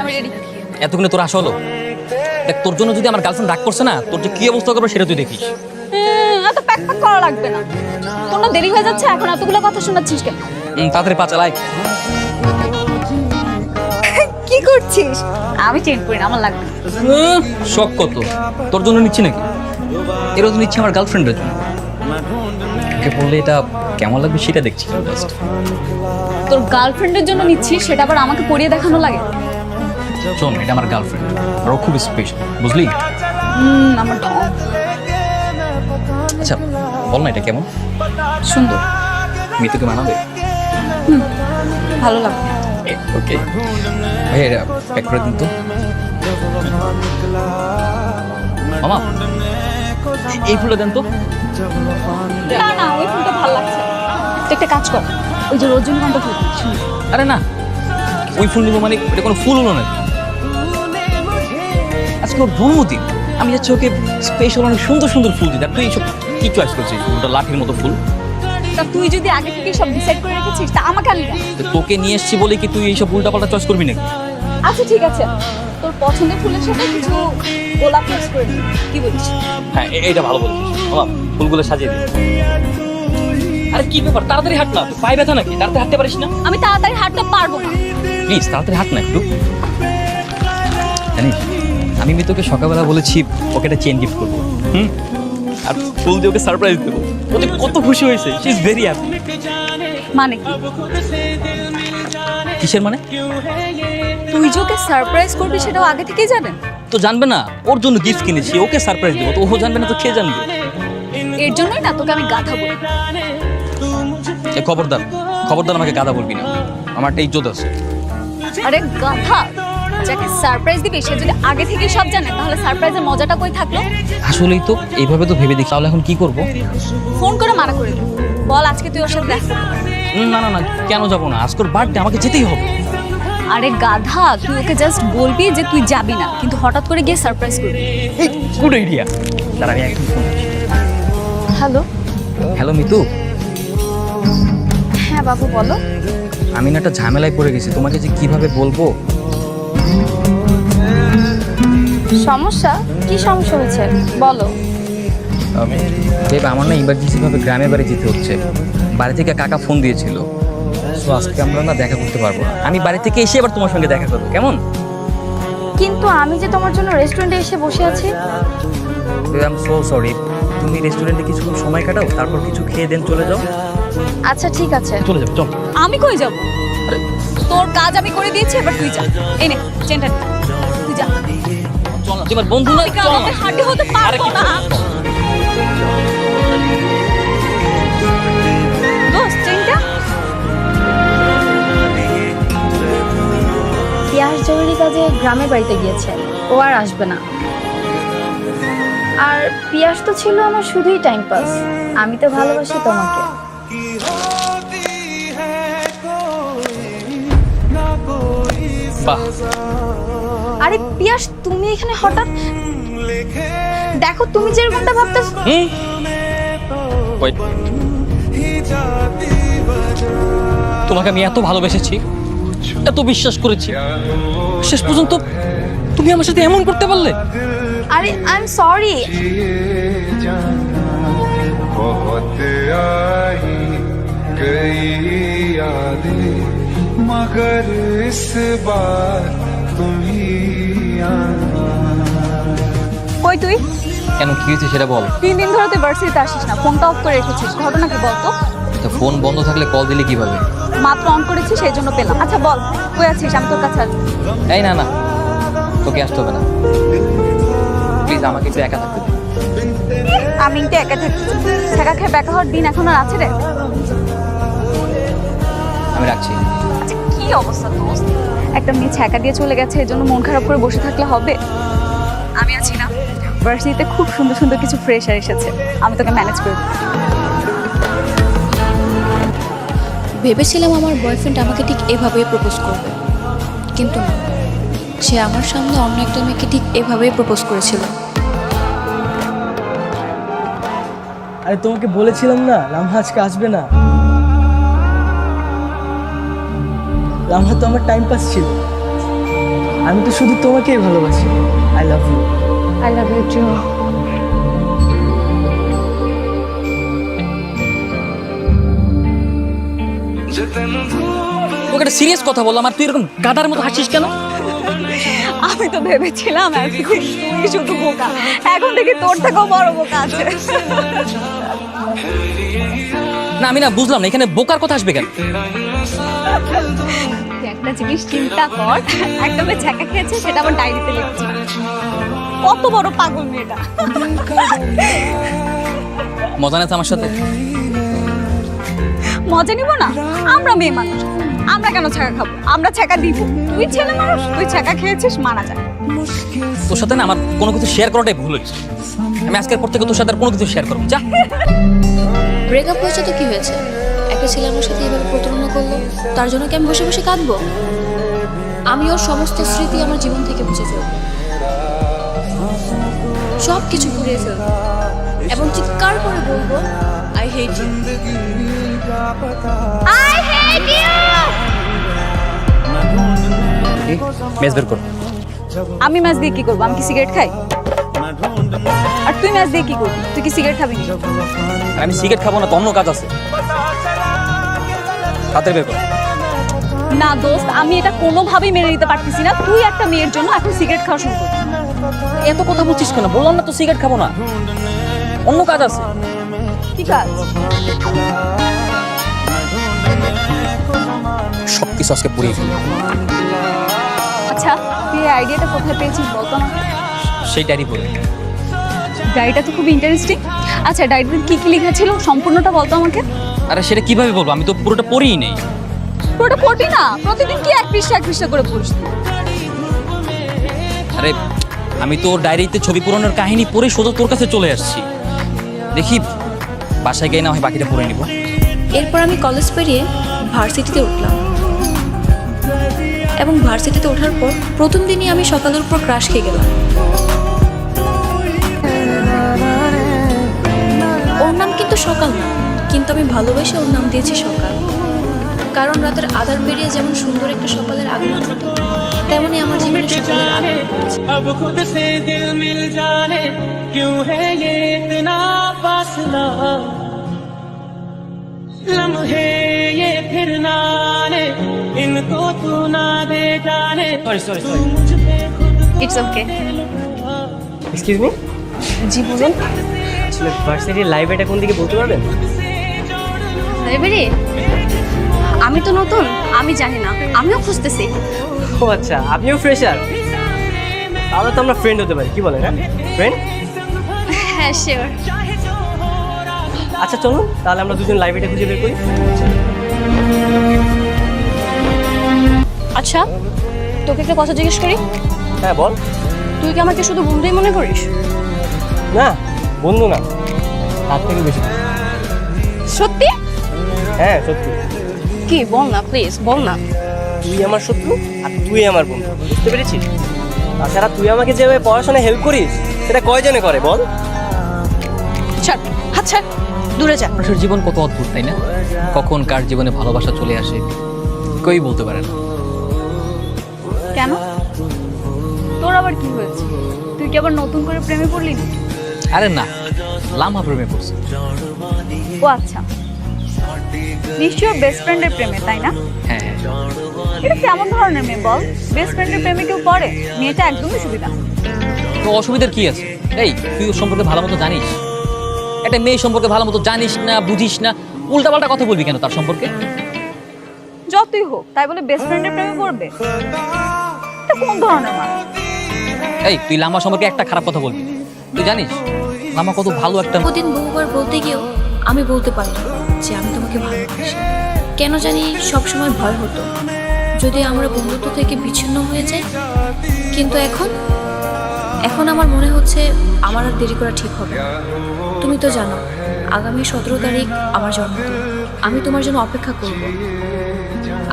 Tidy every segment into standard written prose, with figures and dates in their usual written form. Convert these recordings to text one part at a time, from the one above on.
আমি রেডি। এতক্ষণে তোর আসা হলো? দেখ, তোর জন্য যদি আমার গার্লফ্রেন্ড রাগ করছে না, তোর যে কি অবস্থা করবে সেটা তুই দেখিস। এত প্যাক প্যাক করা লাগবে না। তোর না দেরি হয়ে যাচ্ছে, এখন এতগুলো কথা শোনাচ্ছিস কেন? তাড়াতাড়ি পা চালাই। কি করছিস? আমি চেঞ্জ করি না, আমার লাগবে না। শখ কত তোর জন্য নিচ্ছি নাকি? এরও তো নিচ্ছি আমার গার্লফ্রেন্ডের জন্য। ওকে বললে এটা কেমন লাগবে সেটা দেখছি জাস্ট। তোর গার্লফ্রেন্ডের জন্য নিচ্ছিস, সেটা আবার আমাকে পরিয়ে দেখানো লাগে? শোন, এটা আমার গার্লফ্রেন্ড আর ও খুব স্পেশাল, বুঝলি? আমার তো আচ্ছা বল না, এটা কেমন? সুন্দর। মিতুকে মানাবে? ভালো লাগবে। ওকে ভাই, এটা প্যাক করে দিন তো। মামা, এই ফুলটা দেন তো। না না, ওই ফুলটা ভালো লাগছে। তুই একটা কাজ কর, ওই যে রজনীগন্ধা ফুল সুন্দর। আরে না, ওই ফুল নিবো মানে এটা কোনো ফুল হলো নাকি? আজকে ওর জন্মদিন, আমি যাচ্ছি ওকে স্পেশাল অনেক সুন্দর সুন্দর ফুল দিই। আর তুই এইসব কি চয়েস করছিস? ওটা লাঠির মতো ফুল। তা তুই যদি আগে থেকে সব ডিসাইড করে রেখেছিস, তা আমাকে আনলি কেন? তো তোকে নিয়ে এসছি বলে কি তুই এইসব উল্টাপাল্টা চয়েস করবি নাকি? আচ্ছা ঠিক আছে, তোর পছন্দের ফুলের সাথে কিছু গোলাপ মিক্স করে দিই, কি বলিস? হ্যাঁ, এইটা ভালো বলছিস মামা, ফুলগুলো সাজিয়ে দিই। আরে কি ব্যাপার, তাড়াতাড়ি হাঁট না, তুই পায়ে ব্যথা নাকি? তাড়াতাড়ি হাঁটতে পারিস না? আমি তাড়াতাড়ি হাঁটতে পারবো না। প্লিজ তাড়াতাড়ি হাঁট না একটু। জানিস, আমি মিতুকে সকালবেলা বলেছি ওকে একটা চেন গিফট করবো, আর ফুল দিয়ে ওকে সারপ্রাইজ দেবো। ও যে কত খুশি হয়েছে, শি ইজ ভেরি হ্যাপি। মানে কি? কিসের মানে? তুই যে ওকে সারপ্রাইজ করবি সেটাও আগে থেকেই জানেন? তো জানবে না, ওর জন্য গিফট কিনেছি, ওকে সারপ্রাইজ দেবো, তো ও জানবে না তো কে জানবে? এর জন্যই না তোকে আমি গাধা বলি। এ খবরদার, খবরদার আমাকে গাধা বলবি না, আমার একটা ইজ্জত আছে। আরে গাধা, যাকে সারপ্রাইজ দিবি সে যদি আগে থেকে সব জানে, তাহলে সারপ্রাইজের মজাটা কই থাকলো? আসলেই তো এইভাবে তো ভেবে দেখি। তাহলে এখন কি করবো? ফোন করে মানা করে দিবি, বল আজকে তুই ওর সাথে দেখা করতে পারবি। না না না, কেন যাবো না? আজকের বার্থডে, আমাকে যেতেই হবে। আরে গাধা, তুই ওকে জাস্ট বলবি যে তুই যাবি না, কিন্তু হঠাৎ করে গিয়ে সারপ্রাইজ করবি। Good idea. তার আমি একদম ফোন করছি। হ্যালো। হ্যালো মিতু, হ্যাঁ বাবু বলো। আমি না একটা ঝামেলায় পড়ে গেছি, তোমাকে যে কিভাবে বলবো। সমস্যা? কি সমস্যা হয়েছে বলো। দেব, আমার না ইমার্জেন্সি ভাবে গ্রামের বাড়ি যেতে হচ্ছে। বাড়ি থেকে কাকা ফোন দিয়েছিল, তো আজকে আমরা না দেখা করতে পারবো না। আমি বাড়ি থেকে এসে এবার তোমার সঙ্গে দেখা করবো, কেমন? কিন্তু আমি যে তোমার জন্য রেস্টুরেন্টে এসে বসে আছি। I am so sorry. তুমি রেস্টুরেন্টে কিছুক্ষণ সময় কাটাও, তারপর কিছু খেয়ে দেন চলে যাও। আচ্ছা ঠিক আছে। চলে যাও, চল। আমি কই যাব? তোর কাজ আমি করে দিয়েছি, এবার তুই যা। এই নে চেনটা, তুই যা। চল না, তোমার বন্ধু না, চল না। হাঁটি হতে আরে পারবো কি না। দোস্ত চেনটা। পিয়াস জরুরি কাজে গ্রামের বাড়িতে গিয়েছে, ও আর আসবে না। আর পিয়াস তো ছিল আমার শুধুই টাইম পাস, আমি তো ভালোবাসি তোমাকে। বাহ, আরে পিয়াস, তুমি এখানে হঠাৎ? দেখো তুমি যেরকমটা ভাবতেছ। ওয়েট, তোমাকে আমি এত ভালোবেসেছি, এত বিশ্বাস করেছি, শেষ পর্যন্ত তুমি আমার সাথে এমন করতে পারলে? আরে আই এম সরি। बहुत आई गई यादें मगर इस बार तुम ही आना। কই তুই? কেন, কি হয়েছে সেটা বল। 3 দিন ধরে তুই ভার্সিটিতে আসিস না, ফোনটা অফ করে রেখেছিস, ঘটনা কি বলতো? তো ফোন বন্ধ থাকলে কল দিলে কিভাবে? মাত্র অন করেছি, সেই জন্য পেলাম। আচ্ছা বল, কই আছিস? আমি তোর কাছে আসবো। এই না না, তোকে আসতে হবে না, প্লিজ আমাকে একটু একা থাকতে দে। আমি কিন্তু একা থাকছি, ছেঁকা খেয়ে বেকা হওয়ার দিন এখন আর আছে রে। আমি রাখছি। আচ্ছা কি অবস্থা দোস্ত, একটা মেয়ে ছেঁকা দিয়ে চলে গেছে, এর জন্য মন খারাপ করে বসে থাকলে হবে? আমি আছি না, ভার্সিটিতে খুব সুন্দর সুন্দর কিছু ফ্রেশার এসেছে, আমি তোকে ম্যানেজ করে দেব। ভেবেছিলাম আমার বয়ফ্রেন্ড আমাকে ঠিক এভাবেই প্রপোজ করবে, কিন্তু না, সে আমার সামনে অন্য একটা মেয়েকে ঠিক এভাবেই প্রপোজ করেছিল। আরে তোমাকে বলেছিলাম না লামহা আজকে আসবে না। লামহা তো আমার টাইম পাস ছিল, আমি তো শুধু তোমাকেই ভালোবাসি। I love you. I love you too. তোকে একটা সিরিয়াস কথা বললাম আর তুই এরকম গাধার মতো হাসিস কেন? আমি তো ভেবেছিলাম তুই শুধু বোকা, এখন দেখি তোর থেকেও বড় বোকা আছে। না আমি না বুঝলাম না এখানে বোকার কথা আসবে কেন? তুই একটা জিনিস চিন্তা কর, একটা মেয়ে ছ্যাঁকা খেয়েছে সেটা আমার ডায়েরিতে লিখছে। কত বড় পাগল মেয়েটা। মজা নেই আমার সাথে? মজা নিব না? আমরা মেয়ে মানুষ, আমরা কেন ছ্যাঁকা খাবো? আমরা ছ্যাঁকা দিব। তুই ছেলে মানুষ, তুই ছ্যাঁকা খেয়েছিস, মানা যায়। তোর সাথে না আমার কোনো কিছু শেয়ার করাটাই ভুল হয়েছে। আমি আজকের পর থেকে তোর সাথে আর কোনো কিছু শেয়ার করবো যা। ব্রেকআপ হয়েছে তো কি হয়েছে? একটা ছেলে আমার সাথে এভাবে প্রতারণা করলো, তার জন্য কি আমি বসে বসে কাঁদবো? আমি ওর সমস্ত স্মৃতি আমার জীবন থেকে মুছে ফেলবো, সব কিছু ঘুরিয়ে ফেলবো এবং চিৎকার করে বলবো I hate you. I hate you. Mess বের কর। আমি ম্যাচ দিয়ে কি করবো? আমি কি সিগারেট খাই? আর তুই ম্যাচ দিয়ে কি করবি? তুই কি সিগারেট খাবি না? আমি সিগারেট খাবো না, তো অন্য কাজ আছে। হাতে বের কর। না দোস্ত, আমি এটা কোনোভাবেই মেনে নিতে পারতেছি না। তুই একটা মেয়ের জন্য এখন সিগারেট খাওয়া শুরু করবি। এত কথা বলছিস কেন? বললাম না তো সিগারেট খাবো না, অন্য কাজ আছে। কি কাজ? সবকিছু আজকে পুড়িয়ে ফেলি। আচ্ছা, তুই এই আইডিয়াটা কোথায় পেয়েছিস বলতো আমাকে? সেই ডায়েরি পড়ে। ডায়েরিটা তো খুব ইন্টারেস্টিং। আচ্ছা, ডায়েরিতে কি কি লেখা ছিল সম্পূর্ণটা বলতো আমাকে। আরে সেটা কিভাবে বলবো? আমি তো পুরোটা পড়েই নেই। পুরোটা পড়বি না? প্রতিদিন কি এক পৃষ্ঠা করে পড়িস তুই? আরে আমি তো ডায়েরিতে ছবি পূরণের কাহিনী পড়ে সোজা তোর কাছে চলে আসছি। দেখি বাসায় গিয়ে না হয় বাকিটা পড়ে নিব। এরপর আমি কলেজ পেরিয়ে ভার্সিটিতে উঠলাম এবং ভার্সিটিতে ওঠার পর প্রথম দিনই আমি সকালের উপর ক্রাশ খেয়ে গেলাম। ওর নাম কিন্তু সকাল না, কিন্তু আমি ভালোবেসে ওর নাম দিয়েছি সকাল, কারণ রাতের আধার পেরিয়ে যেমন সুন্দর একটা সকালের আগমন ঘটে, তেমনি আমার জীবনে সকালের আগমন ঘটেছে। अब खुद से दिल मिल जाने क्यों है ये इतना फासला लम्हे ये फिर ना आने इनको तू ना दे जाने সরি तू मुझ पे खुद ইটস ওকে। এক্সকিউজ মি, জি বলুন। আসলে ভার্সিটির লাইব্রেরিটা কোন দিকে বলতে পারবেন? লাইব্রেরি? আমি তো নতুন, আমি জানি না, আমিও খুঁজতেছি। ও আচ্ছা, আপনিও ফ্রেশার? তাহলে তো আমরা ফ্রেন্ড হতে পারি, কি বলেন? হ্যাঁ ফ্রেন্ড। হ্যাঁ শিওর। আচ্ছা চলুন তাহলে আমরা দুজন লাইব্রেরিটা খুঁজে বের করি। আচ্ছা, তোকে একটা কথা জিজ্ঞেস করি। হ্যাঁ বল। তুই কি আমাকে শুধু বন্ধুই মনে করিস? না বন্ধু না, তার থেকে বেশি। সত্যি? হ্যাঁ সত্যি। কি বল না প্লিজ, বল না। তুই আমার শত্রু আর তুই আমার বন্ধু, বুঝতে পেরেছিস? তাছাড়া তুই আমাকে যেভাবে পড়াশোনায় হেল্প করিস সেটা কয়জনে করে বল? ছাড়, হাত ছাড়, দূরে যা। মানুষের জীবন কত অদ্ভুত, তাই না? কখন কার জীবনে ভালোবাসা চলে আসে কেউই বলতে পারে না। কেন? তোর আবার কি হয়েছে? তুই কি আবার নতুন করে প্রেমে পড়লি নাকি? আরে না, লামা প্রেমে পড়ছে। ও আচ্ছা, নিশ্চয়ই বেস্ট ফ্রেন্ডের প্রেমে, তাই না? হ্যাঁ হ্যাঁ। এটা কেমন ধরনের মেয়ে বল? বেস্ট ফ্রেন্ডের প্রেমে কেউ পড়ে? মেয়েটা একদমই সুবিধা। তো অসুবিধার কি আছে? এই তুই ওর সম্পর্কে ভালো মতো জানিস? একটা মেয়ে সম্পর্কে ভালো মতো জানিস না, বুঝিস না, উল্টাপাল্টা কথা বলবি কেন তার সম্পর্কে? যতই হোক তাই বলে বেস্ট ফ্রেন্ডের প্রেমে পড়বে? এটা কোন ধরনের মানুষ? এই তুই লামা সম্পর্কে একটা খারাপ কথা বলবি না। তুই জানিস লামা কত ভালো একটা। প্রতিদিন বহুবার বলতে গিয়েও আমি বলতে পারলাম যে আমি তোমাকে ভালোবাসি। কেন জানি সবসময় ভয় হতো যদি আমরা বন্ধুত্ব থেকে বিচ্ছিন্ন হয়ে যাই, কিন্তু এখন আমার মনে হচ্ছে আমার আর দেরি করা ঠিক হবে না। তুমি তো জানো আগামী 17 তারিখ আমার জন্মদিন, আমি তোমার জন্য অপেক্ষা করব।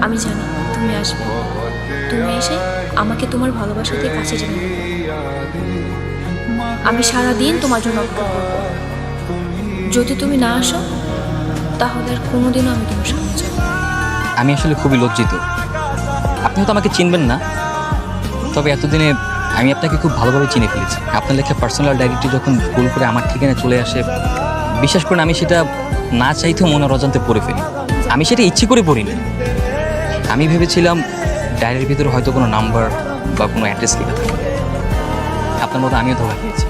আমি জানি তুমি আসবে, তুমি এসে আমাকে তোমার ভালোবাসাতে কাছে টেনে নেবে। আমি সারাদিন তোমার জন্য অপেক্ষা করব। যদি তুমি না আসো তাহলে আর কোনোদিনও আমি তোমার সামনে যাব না। আমি আসলে খুবই লজ্জিত। আপনি হয়তো আমাকে চিনবেন না, তবে এতদিনে আমি আপনাকে খুব ভালোভাবে চিনে ফেলেছি। আপনার লেখা পার্সোনাল ডায়েরিটি যখন ভুল করে আমার ঠিকানা চলে আসে, বিশ্বাস করুন আমি সেটা না চাইতেও মনের অজান্তে পড়ে ফেলি। আমি সেটা ইচ্ছে করে পড়িনি। আমি ভেবেছিলাম ডায়েরির ভিতরে হয়তো কোনো নাম্বার বা কোনো অ্যাড্রেস লেখা থাকে। আপনার মতো আমিও ধোকা খেয়েছি।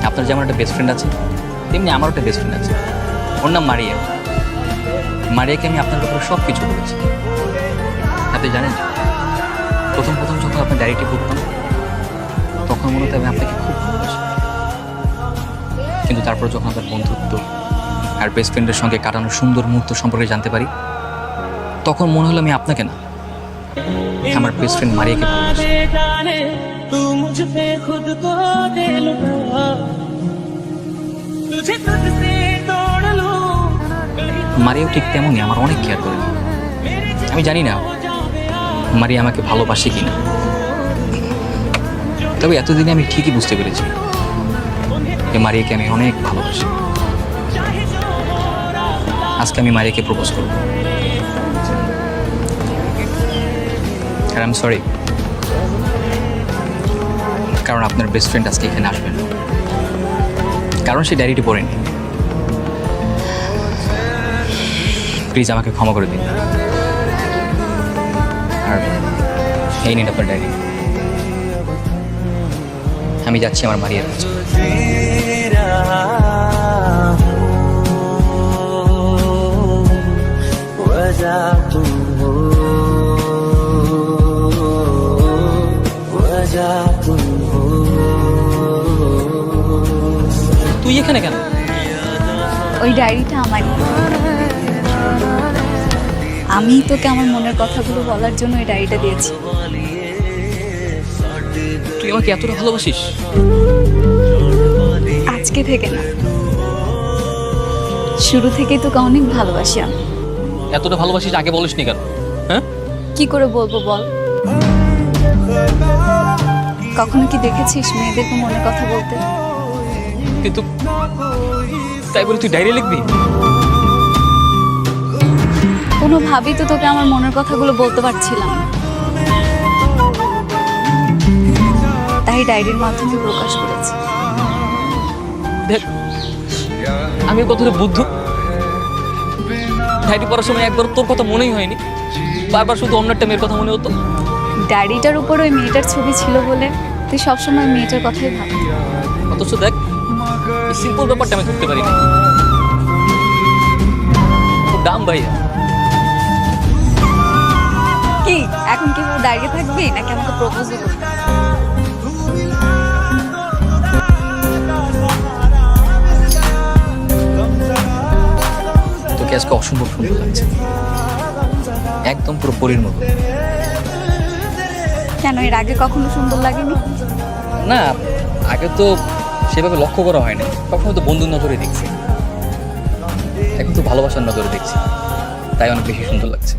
আপনার যেমন একটা বেস্ট ফ্রেন্ড আছে, তেমনি আমারও একটা বেস্ট ফ্রেন্ড আছে। ওর নাম মারিয়া। মারিয়াকে আমি আপনার ব্যাপারে সব কিছু বলেছি। আপনি জানেন, প্রথম যখন আপনার ডায়েরিটি পড়তাম তখন মনে হতো আমি আপনাকে খুব ভালোবাসি। কিন্তু তারপর যখন আপনার বন্ধুত্ব আর বেস্ট ফ্রেন্ডের সঙ্গে কাটানোর সুন্দর মুহূর্ত সম্পর্কে জানতে পারি, তখন মনে হলো আমি আপনাকে না, আমার বেস্ট ফ্রেন্ড মারিয়াকে ভালোবাসি। जाने तू मुझ पे खुद को दे लुटा तुझे तुझसे तोड़ लूं মারিয়াও ঠিক তেমনই আমার অনেক কেয়ার করে। আমি জানি না মারিয়া আমাকে ভালোবাসে কিনা, তবে এতদিনে আমি ঠিকই বুঝতে পেরেছি যে মারিয়াকে আমি অনেক ভালোবাসি। আজকে আমি মারিয়াকে প্রপোজ করব। আর আই এম সরি, কারণ আপনার বেস্ট ফ্রেন্ড আজকে এখানে আসবেন, কারণ সে ডায়েরিটি পড়েনি। প্লিজ আমাকে ক্ষমা করে দিন। আর এই নিন আপনার ডায়েরি। আমি যাচ্ছি আমার মারিয়ার কাছে। তুই এখানে কেন? ওই ডায়েরিটা আমারই। আমি তোকে আমার মনের কথাগুলো বলার জন্য ওই ডায়েরিটা দিয়েছি। তুই আমাকে এতটা ভালোবাসিস? আজকে থেকে না, শুরু থেকেই তোকে অনেক ভালোবাসি আমি। এতটা ভালোবাসিস আগে বলিসনি কেন? হ্যাঁ, কি করে বলবো বল? কখনো কি দেখেছিস মেয়েদেরকে মনের কথা বলতে? কিন্তু তাই বলে তুই ডায়েরি লিখবি? কোনোভাবেই তো তোকে আমার মনের কথাগুলো বলতে পারছিলাম না, তাই ডায়েরির মাধ্যমে প্রকাশ করেছি। দেখ, আমি কতটা বুদ্ধ। ডায়েরি পড়ার সময় একবার তোর কথা মনেই হয়নি, বারবার শুধু অন্য একটা মেয়ের কথা মনে হতো। ডায়েরিটার উপর ওই মেয়েটার ছবি ছিল বলে তুই সবসময় মেয়েটার কথাই ভাবতি। অথচ দেখ, এই সিম্পল ব্যাপারটা আমি ধরতে পারিনি। দাম ভাই। কি এখন কিভাবে দাঁড়িয়ে থাকবি নাকি আমাকে প্রপোজ করবি? তোকে আজকে অসম্ভব সুন্দর লাগছে, একদম পুরো পরীর মতো। কেন এর আগে কখনো সুন্দর লাগেনি? না, আগে তো সেভাবে লক্ষ্য করা হয়নি, সবসময় তো বন্ধুর নজরে দেখছি। এখন তো ভালোবাসার নজরে দেখছি, তাই অনেক বেশি সুন্দর লাগছে।